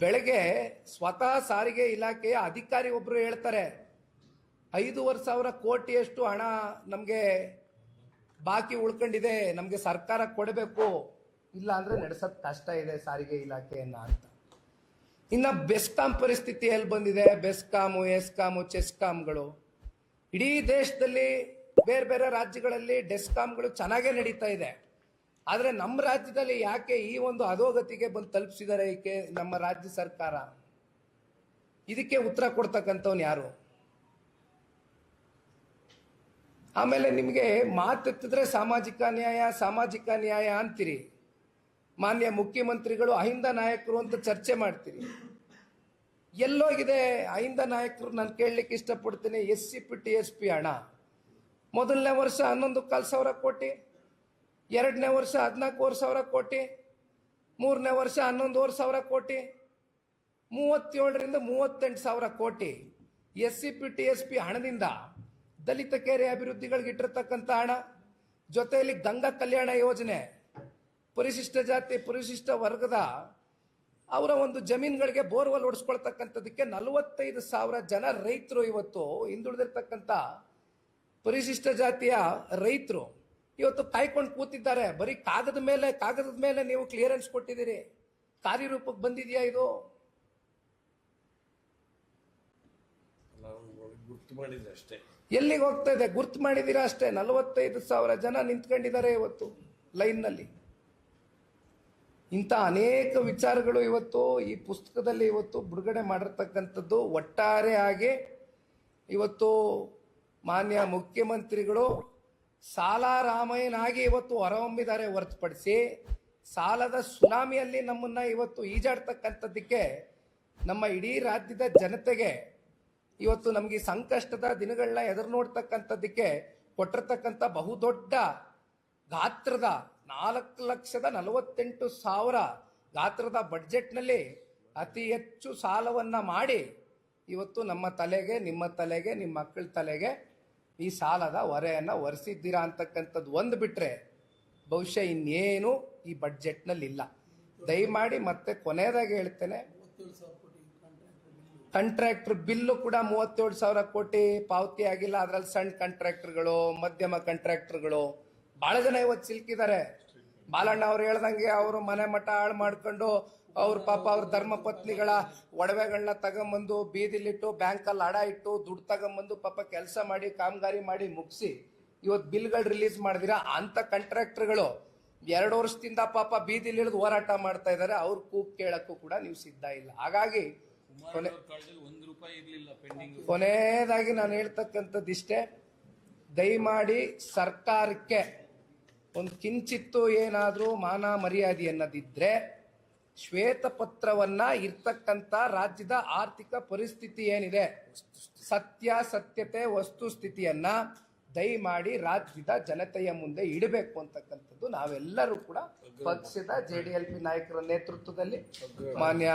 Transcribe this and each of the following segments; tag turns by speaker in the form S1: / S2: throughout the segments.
S1: ಬೆಳಗ್ಗೆ ಸ್ವತಃ ಸಾರಿಗೆ ಇಲಾಖೆಯ ಅಧಿಕಾರಿ ಒಬ್ರು ಹೇಳ್ತಾರೆ 5,500 ಕೋಟಿಯಷ್ಟು ಹಣ ನಮಗೆ ಬಾಕಿ ಉಳ್ಕೊಂಡಿದೆ, ನಮಗೆ ಸರ್ಕಾರ ಕೊಡಬೇಕು, ಇಲ್ಲ ಅಂದ್ರೆ ನಡೆಸೋದು ಕಷ್ಟ ಇದೆ ಸಾರಿಗೆ ಇಲಾಖೆಯನ್ನ ಅಂತ. ಇನ್ನ ಬೆಸ್ಕಾಂ ಪರಿಸ್ಥಿತಿ ಎಲ್ಲಿ ಬಂದಿದೆ? ಬೆಸ್ಕಾಮು, ಎಸ್ಕಾಮು, ಚೆಸ್ಕಾಂಗಳು ಇಡೀ ದೇಶದಲ್ಲಿ ಬೇರೆ ಬೇರೆ ರಾಜ್ಯಗಳಲ್ಲಿ ಡೆಸ್ಕಾಂಗಳು ಚೆನ್ನಾಗೇ ನಡೀತಾ ಇದೆ. ಆದರೆ ನಮ್ಮ ರಾಜ್ಯದಲ್ಲಿ ಯಾಕೆ ಈ ಒಂದು ಅಧೋಗತಿಗೆ ಬಂದು ತಲುಪಿಸಿದ್ದಾರೆ ಏಕೆ ನಮ್ಮ ರಾಜ್ಯ ಸರ್ಕಾರ? ಇದಕ್ಕೆ ಉತ್ತರ ಕೊಡ್ತಕ್ಕಂಥವ್ನು ಯಾರು? ಆಮೇಲೆ ನಿಮಗೆ ಮಾತೆತ್ತಿದ್ರೆ ಸಾಮಾಜಿಕ ನ್ಯಾಯ ಅಂತೀರಿ. ಮಾನ್ಯ ಮುಖ್ಯಮಂತ್ರಿಗಳು ಅಹಿಂದ ನಾಯಕರು ಅಂತ ಚರ್ಚೆ ಮಾಡ್ತೀರಿ. ಎಲ್ಲೋಗಿದೆ ಅಹಿಂದ ನಾಯಕರು? ನಾನು ಕೇಳಲಿಕ್ಕೆ ಇಷ್ಟಪಡ್ತೀನಿ. SCP TSP ಹಣ ಮೊದಲನೇ ವರ್ಷ 11,500 ಕೋಟಿ, ಎರಡನೇ ವರ್ಷ 14,000 ಕೋಟಿ, ಮೂರನೇ ವರ್ಷ 11,500 ಕೋಟಿ, 37ರಿಂದ 38,000 ಕೋಟಿ SCP TSP ಹಣದಿಂದ ದಲಿತ ಕೆರೆ ಅಭಿವೃದ್ಧಿಗಳಿಗೆ ಇಟ್ಟಿರ್ತಕ್ಕಂಥ ಹಣ. ಜೊತೆಯಲ್ಲಿ ಗಂಗಾ ಕಲ್ಯಾಣ ಯೋಜನೆ, ಪರಿಶಿಷ್ಟ ಜಾತಿ ಪರಿಶಿಷ್ಟ ವರ್ಗದ ಅವರ ಒಂದು ಜಮೀನುಗಳಿಗೆ ಬೋರ್ವೆಲ್ ಹೊಡಿಸ್ಕೊಳ್ತಕ್ಕಂಥದಕ್ಕೆ 45,000 ಜನ ರೈತರು ಇವತ್ತು ಹಿಂದುಳಿದಿರ್ತಕ್ಕಂಥ ಪರಿಶಿಷ್ಟ ಜಾತಿಯ ರೈತರು ಇವತ್ತು ಕಾಯ್ಕೊಂಡು ಕೂತಿದ್ದಾರೆ. ಬರೀ ಕಾಗದದ ಮೇಲೆ ನೀವು ಕ್ಲಿಯರೆನ್ಸ್ ಕೊಟ್ಟಿದ್ದೀರಿ, ಕಾರ್ಯರೂಪಕ್ಕೆ ಬಂದಿದೆಯಾ ಇದು?
S2: ಅಷ್ಟೇ.
S1: ಎಲ್ಲಿಗೆ ಹೋಗ್ತಾ ಇದೆ? ಗುರ್ತು ಮಾಡಿದೀರಾ ಅಷ್ಟೇ. 45,000 ಜನ ನಿಂತ್ಕೊಂಡಿದ್ದಾರೆ ಇವತ್ತು ಲೈನ್ನಲ್ಲಿ. ಇಂಥ ಅನೇಕ ವಿಚಾರಗಳು ಇವತ್ತು ಈ ಪುಸ್ತಕದಲ್ಲಿ ಇವತ್ತು ಬಿಡುಗಡೆ ಮಾಡಿರ್ತಕ್ಕಂಥದ್ದು. ಒಟ್ಟಾರೆ ಆಗಿ ಇವತ್ತು ಮಾನ್ಯ ಮುಖ್ಯಮಂತ್ರಿಗಳು ಸಾಲರಾಮಯ್ಯನಾಗಿ ಇವತ್ತು ಹೊರಹೊಮ್ಮಿದ್ದಾರೆ ಹೊರತುಪಡಿಸಿ ಸಾಲದ ಸುನಾಮಿಯಲ್ಲಿ ನಮ್ಮನ್ನ ಇವತ್ತು ಈಜಾಡ್ತಕ್ಕಂಥದ್ದಕ್ಕೆ ನಮ್ಮ ಇಡೀ ರಾಜ್ಯದ ಜನತೆಗೆ ಇವತ್ತು ನಮಗೆ ಸಂಕಷ್ಟದ ದಿನಗಳನ್ನ ಎದುರು ನೋಡ್ತಕ್ಕಂಥದ್ದಕ್ಕೆ ಕೊಟ್ಟಿರ್ತಕ್ಕಂಥ ಬಹುದೊಡ್ಡ ಗಾತ್ರದ 4,48,000 ಗಾತ್ರದ ಬಡ್ಜೆಟ್ನಲ್ಲಿ ಅತಿ ಹೆಚ್ಚು ಸಾಲವನ್ನ ಮಾಡಿ ಇವತ್ತು ನಮ್ಮ ತಲೆಗೆ, ನಿಮ್ಮ ತಲೆಗೆ, ನಿಮ್ಮ ಮಕ್ಕಳ ತಲೆಗೆ ಈ ಸಾಲದ ಹೊರೆಯನ್ನು ಹೊರಿಸಿದ್ದೀರಾ ಅಂತಕ್ಕಂಥದ್ದು ಒಂದು ಬಿಟ್ರೆ ಬಹುಶಃ ಇನ್ನೇನು ಈ ಬಡ್ಜೆಟ್ನಲ್ಲಿ ಇಲ್ಲ. ದಯಮಾಡಿ ಮತ್ತೆ ಕೊನೆಯದಾಗಿ ಹೇಳ್ತೇನೆ, ಕಾಂಟ್ರಾಕ್ಟರ್ ಬಿಲ್ಲು ಕೂಡ 37,000 ಕೋಟಿ ಪಾವತಿ ಆಗಿಲ್ಲ. ಅದರಲ್ಲಿ ಸಣ್ಣ ಕಾಂಟ್ರಾಕ್ಟರ್ಗಳು, ಮಧ್ಯಮ ಕಾಂಟ್ರಾಕ್ಟರ್ಗಳು ಬಹಳ ಜನ ಇವತ್ತು ಸಿಲ್ಕಿದ್ದಾರೆ. ಬಾಲಣ್ಣ ಅವ್ರು ಹೇಳ್ದಂಗೆ ಅವರು ಮನೆ ಮಠ ಹಾಳು ಮಾಡ್ಕೊಂಡು ಅವ್ರ ಪಾಪ ಅವ್ರ ಧರ್ಮ ಪತ್ನಿಗಳ ಒಡವೆಗಳನ್ನ ತಗೊಂಬಂದು ಬೀದಿಲಿಟ್ಟು ಬ್ಯಾಂಕಲ್ಲಿ ಹಡ ಇಟ್ಟು ದುಡ್ಡು ತಗೊಂಬಂದು ಪಾಪ ಕೆಲಸ ಮಾಡಿ ಕಾಮಗಾರಿ ಮಾಡಿ ಮುಗಿಸಿ ಇವತ್ತು ಬಿಲ್ಗಳು ರಿಲೀಸ್ ಮಾಡಿದಿರಾ. ಅಂತ ಕಾಂಟ್ರಾಕ್ಟರ್ಗಳು 2 ವರ್ಷದಿಂದ ಪಾಪ ಬೀದಿಲಿ ಇಳಿದು ಹೋರಾಟ ಮಾಡ್ತಾ ಇದ್ದಾರೆ. ಅವ್ರ ಕೂಗ್ ಕೇಳಕ್ಕೂ ಕೂಡ ನೀವು ಸಿದ್ಧ ಇಲ್ಲ. ಹಾಗಾಗಿ ಕೊನೆಯದಾಗಿ ನಾನು ಹೇಳ್ತಕ್ಕಂಥದ್ದು ಇಷ್ಟೇ, ದಯಮಾಡಿ ಸರ್ಕಾರಕ್ಕೆ ಒಂದು ಕಿಂಚಿತ್ತು ಏನಾದರೂ ಮಾನ ಮರ್ಯಾದೆ ಅನ್ನೋದಿದ್ರೆ ಶ್ವೇತಪತ್ರವನ್ನ ಇರ್ತಕ್ಕಂಥ ರಾಜ್ಯದ ಆರ್ಥಿಕ ಪರಿಸ್ಥಿತಿ ಏನಿದೆ, ಸತ್ಯತೆ ವಸ್ತುಸ್ಥಿತಿಯನ್ನ ದಯಮಾಡಿ ರಾಜ್ಯದ ಜನತೆಯ ಮುಂದೆ ಇಡಬೇಕು ಅಂತಕ್ಕಂಥದ್ದು ನಾವೆಲ್ಲರೂ ಕೂಡ ಪಕ್ಷದ JDLP ನಾಯಕರ ನೇತೃತ್ವದಲ್ಲಿ ಮಾನ್ಯ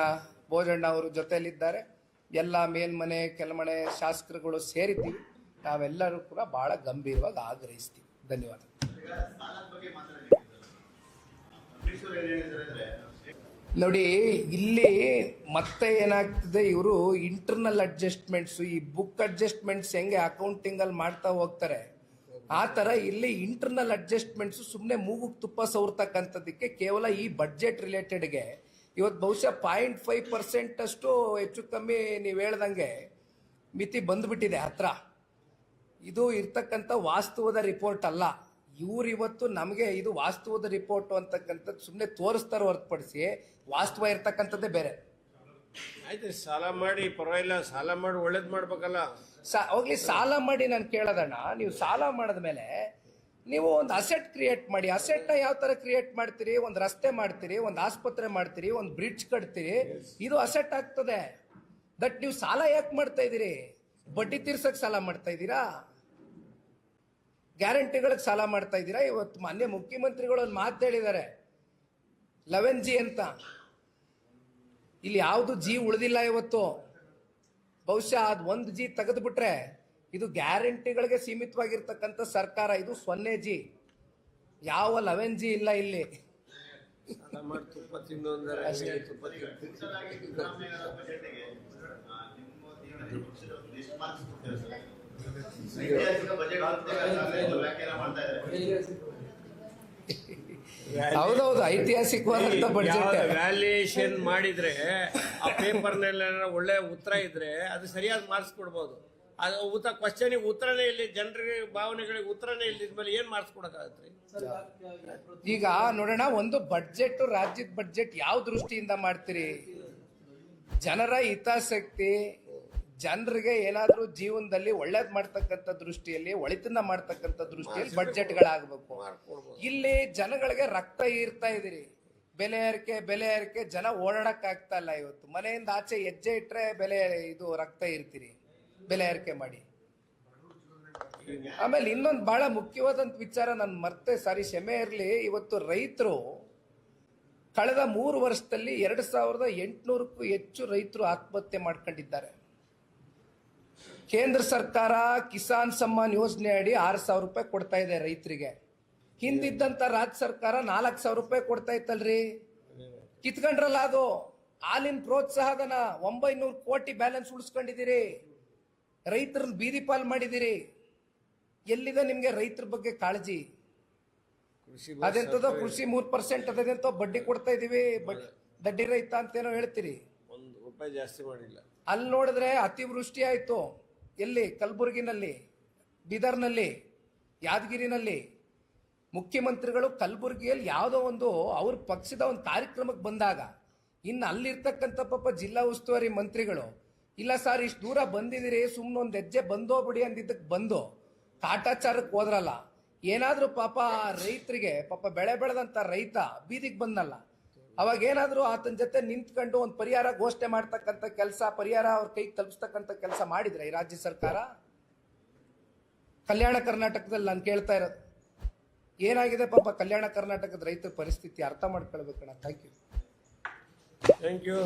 S1: ಬೋಜಣ್ಣ ಅವರು ಜೊತೆಯಲ್ಲಿದ್ದಾರೆ. ಎಲ್ಲ ಮೇಲ್ಮನೆ ಕೆಳಮನೆ ಶಾಸಕರುಗಳು ಸೇರಿದ್ದೀವಿ. ನಾವೆಲ್ಲರೂ ಕೂಡ ಬಹಳ ಗಂಭೀರವಾಗಿ ಆಗ್ರಹಿಸ್ತೀವಿ. ಧನ್ಯವಾದ. ನೋಡಿ, ಇಲ್ಲಿ ಮತ್ತೆ ಏನಾಗ್ತದೆ, ಇವರು ಇಂಟರ್ನಲ್ ಅಡ್ಜಸ್ಟ್ಮೆಂಟ್ಸ್, ಈ ಬುಕ್ ಅಡ್ಜಸ್ಟ್ಮೆಂಟ್ಸ್ ಹೆಂಗೆ ಅಕೌಂಟಿಂಗ್ ಅಲ್ಲಿ ಮಾಡ್ತಾ ಹೋಗ್ತಾರೆ ಆ ತರ ಇಲ್ಲಿ ಇಂಟರ್ನಲ್ ಅಡ್ಜಸ್ಟ್ಮೆಂಟ್ಸ್ ಸುಮ್ಮನೆ ಮೂಗುಗ್ ತುಪ್ಪ ಸವರ್ತಕ್ಕಂಥದ್ದಕ್ಕೆ ಕೇವಲ ಈ ಬಡ್ಜೆಟ್ ರಿಲೇಟೆಡ್ಗೆ ಇವತ್ತು ಬಹುಶಃ 0.5% ಅಷ್ಟು ಹೆಚ್ಚು ಕಮ್ಮಿ ನೀವು ಹೇಳ್ದಂಗೆ ಮಿತಿ ಬಂದ್ಬಿಟ್ಟಿದೆ ಹತ್ರ. ಇದು ಇರ್ತಕ್ಕಂಥ ವಾಸ್ತವದ ರಿಪೋರ್ಟ್ ಅಲ್ಲ. ಇವ್ರು ಇವತ್ತು ನಮಗೆ ಇದು ವಾಸ್ತವದ ರಿಪೋರ್ಟ್ ಅಂತಕ್ಕಂಥದ್ದು ಸುಮ್ಮನೆ ತೋರಿಸ್ತಾರೆ ಹೊರತುಪಡಿಸಿ ವಾಸ್ತವ ಇರ್ತಕ್ಕಂಥದ್ದೇ ಬೇರೆ.
S2: ಆಯ್ತು, ಸಾಲ ಮಾಡಿ ಪರವಾಗಿಲ್ಲ, ಸಾಲ ಮಾಡಿ ಒಳ್ಳೇದ್ ಮಾಡ್ಬೇಕಲ್ಲ.
S1: ಹೋಗ್ಲಿ, ಸಾಲ ಮಾಡಿ ನಾನು ಕೇಳೋದಣ್ಣ, ನೀವು ಸಾಲ ಮಾಡಿದ್ಮೇಲೆ ನೀವು ಒಂದು ಅಸೆಟ್ ಕ್ರಿಯೇಟ್ ಮಾಡಿ. ಅಸೆಟ್ನ ಯಾವ ತರ ಕ್ರಿಯೇಟ್ ಮಾಡ್ತೀರಿ? ಒಂದು ರಸ್ತೆ ಮಾಡ್ತೀರಿ, ಒಂದು ಆಸ್ಪತ್ರೆ ಮಾಡ್ತೀರಿ, ಒಂದು ಬ್ರಿಡ್ಜ್ ಕಟ್ತೀರಿ, ಇದು ಅಸೆಟ್ ಆಗ್ತದೆ. ದಟ್ ನೀವು ಸಾಲ ಯಾಕೆ ಮಾಡ್ತಾ ಇದ್ದೀರಿ? ಬಡ್ಡಿ ತೀರ್ಸಕ್ ಸಾಲ ಮಾಡ್ತಾ ಇದ್ದೀರಾ? ಗ್ಯಾರಂಟಿಗಳಿಗೆ ಸಾಲ ಮಾಡ್ತಾ ಇದ್ದೀರಾ? ಇವತ್ತು ಮಾನ್ಯ ಮುಖ್ಯಮಂತ್ರಿಗಳು ಒಂದು ಮಾತು ಹೇಳಿದ್ದಾರೆ, 11G ಅಂತ. ಇಲ್ಲಿ ಯಾವುದು G ಉಳಿದಿಲ್ಲ ಇವತ್ತು. ಬಹುಶಃ ಅದು 1G ತೆಗೆದು ಬಿಟ್ರೆ ಇದು ಗ್ಯಾರಂಟಿಗಳಿಗೆ ಸೀಮಿತವಾಗಿರ್ತಕ್ಕಂಥ ಸರ್ಕಾರ. ಇದು 0G, ಯಾವ 11G ಇಲ್ಲ ಇಲ್ಲಿ.
S2: ಸಾಲ ಮಾಡಿ ತುಪ್ಪ ತಿನ್ನು ಅಂದರೆ
S1: ಅಷ್ಟೇ.
S2: ತುಪ್ಪ ತಿಂತೀನಿ.
S1: ಹೌದೌದು, ಐತಿಹಾಸಿಕವಾದಂತ ಬಡ್ಜೆಟ್.
S2: ವ್ಯಾಲ್ಯೂಯೇಷನ್ ಮಾಡಿದ್ರೆ ಆ ಪೇಪರ್ನಲ್ಲಿ ಒಳ್ಳೆ ಉತ್ತರ ಇದ್ರೆ ಅದು ಸರಿಯಾದ ಮಾರ್ಕ್ಸ್ ಕೊಡ್ಬೋದು. ಅದು ಕ್ವಶನ್ ಉತ್ತರನೇ ಇಲ್ಲಿ, ಜನರಿಗೆ ಭಾವನೆಗಳಿಗೆ ಉತ್ತರನೇ ಇಲ್ಲಿದ್ಮೇಲೆ ಏನ್ ಮಾರ್ಕ್ಸ್ ಕೊಡಕ್ಕಾಗತ್ತೆ?
S1: ಈಗ ನೋಡೋಣ, ಒಂದು ಬಡ್ಜೆಟ್, ರಾಜ್ಯದ ಬಡ್ಜೆಟ್ ಯಾವ ದೃಷ್ಟಿಯಿಂದ ಮಾಡ್ತೀರಿ? ಜನರ ಹಿತಾಸಕ್ತಿ, ಜನರಿಗೆ ಏನಾದ್ರೂ ಜೀವನದಲ್ಲಿ ಒಳ್ಳೇದ್ ಮಾಡ್ತಕ್ಕಂಥ ದೃಷ್ಟಿಯಲ್ಲಿ, ಒಳಿತನ್ನ ಮಾಡ್ತಕ್ಕಂಥ ದೃಷ್ಟಿಯಲ್ಲಿ ಬಡ್ಜೆಟ್ಗಳಾಗಬೇಕು. ಇಲ್ಲಿ ಜನಗಳಿಗೆ ರಕ್ತ ಹೀರ್ತಾ ಇದೀರಿ. ಬೆಲೆ ಏರಿಕೆ ಜನ ಓಡಾಡಕ್ ಆಗ್ತಾ ಇಲ್ಲ. ಇವತ್ತು ಮನೆಯಿಂದ ಆಚೆ ಹೆಜ್ಜೆ ಇಟ್ರೆ ಇದು ರಕ್ತ ಹೀರ್ತೀರಿ, ಬೆಲೆ ಏರಿಕೆ ಮಾಡಿ. ಆಮೇಲೆ ಇನ್ನೊಂದು ಬಹಳ ಮುಖ್ಯವಾದಂತ ವಿಚಾರ ನಾನು ಮರ್ತೆ, ಸಾರಿ ಕ್ಷಮೆ ಇರಲಿ. ಇವತ್ತು ರೈತರು ಕಳೆದ 3 ವರ್ಷದಲ್ಲಿ 2800ಕ್ಕೂ ಹೆಚ್ಚು ರೈತರು ಆತ್ಮಹತ್ಯೆ ಮಾಡ್ಕೊಂಡಿದ್ದಾರೆ. ಕೇಂದ್ರ ಸರ್ಕಾರ ಕಿಸಾನ್ ಸಮ್ಮಾನ್ ಯೋಜನೆ ಅಡಿ 6,000 ರೂಪಾಯಿ ಕೊಡ್ತಾ ಇದೆ ರೈತರಿಗೆ. ಹಿಂದಿದ್ದಂತ ರಾಜ್ಯ ಸರ್ಕಾರ 4,000 ರೂಪಾಯಿ ಕೊಡ್ತಾ ಇತ್ತಲ್ರಿ, ಕಿತ್ಕೊಂಡ್ರಲ್ಲ ಅದು. ಹಾಲಿನ ಪ್ರೋತ್ಸಾಹಧನ 900 ಕೋಟಿ ಬ್ಯಾಲೆನ್ಸ್ ಉಳಿಸ್ಕೊಂಡಿದ್ದೀರಿ, ರೈತರನ್ನ ಬೀದಿ ಪಾಲ್ ಮಾಡಿದಿರಿ. ಎಲ್ಲಿದೆ ನಿಮ್ಗೆ ರೈತರ ಬಗ್ಗೆ ಕಾಳಜಿ? ಅದೆಂತದೋ ಕೃಷಿ 3% ಅದೆಂತೋ ಬಡ್ಡಿ ಕೊಡ್ತಾ ಇದೀವಿ, ದಡ್ಡಿ ರೈತ ಅಂತೇನೋ ಹೇಳ್ತೀರಿ.
S2: ₹1 ಜಾಸ್ತಿ ಮಾಡಿಲ್ಲ.
S1: ಅಲ್ಲಿ ನೋಡಿದ್ರೆ ಅತಿವೃಷ್ಟಿ ಆಯ್ತು. ಎಲ್ಲಿ? ಕಲಬುರಗಿನಲ್ಲಿ, ಬೀದರ್ನಲ್ಲಿ, ಯಾದಗಿರಿನಲ್ಲಿ. ಮುಖ್ಯಮಂತ್ರಿಗಳು ಕಲಬುರಗಿಯಲ್ಲಿ ಯಾವುದೋ ಒಂದು ಅವ್ರ ಪಕ್ಷದ ಒಂದು ಕಾರ್ಯಕ್ರಮಕ್ಕೆ ಬಂದಾಗ, ಇನ್ನು ಅಲ್ಲಿರ್ತಕ್ಕಂಥ ಪಾಪ ಜಿಲ್ಲಾ ಉಸ್ತುವಾರಿ ಮಂತ್ರಿಗಳು, ಇಲ್ಲ ಸರ್ ಇಷ್ಟು ದೂರ ಬಂದಿದ್ದೀರಿ, ಸುಮ್ಮನೆ ಒಂದು ಹೆಜ್ಜೆ ಬಂದೋಗ್ಬಿಡಿ ಅಂದಿದ್ದಕ್ಕೆ ಬಂದು ಕಾಟಾಚಾರಕ್ಕೆ ಹೋದ್ರಲ್ಲ. ಏನಾದ್ರೂ ಪಾಪ ರೈತರಿಗೆ, ಪಾಪ ಬೆಳೆ ಬೆಳೆದಂತ ರೈತ ಬೀದಿಗೆ ಬಂದಲ್ಲ, ಅವಾಗ ಏನಾದ್ರೂ ಆತನ ಜೊತೆ ನಿಂತ್ಕೊಂಡು ಒಂದು ಪರಿಹಾರ ಘೋಷಣೆ ಮಾಡ್ತಕ್ಕಂಥ ಕೆಲಸ, ಪರಿಹಾರ ಅವ್ರ ಕೈಗೆ ತಲುಪಿಸ್ತಕ್ಕಂಥ ಕೆಲಸ ಮಾಡಿದ್ರೆ ಈ ರಾಜ್ಯ ಸರ್ಕಾರ? ಕಲ್ಯಾಣ ಕರ್ನಾಟಕದಲ್ಲಿ ನಾನು ಕೇಳ್ತಾ ಇರೋದು, ಏನಾಗಿದೆ ಪಾಪ ಕಲ್ಯಾಣ ಕರ್ನಾಟಕದ ರೈತರ ಪರಿಸ್ಥಿತಿ ಅರ್ಥ ಮಾಡ್ಕೊಳ್ಬೇಕಣ್ಣ. Thank you.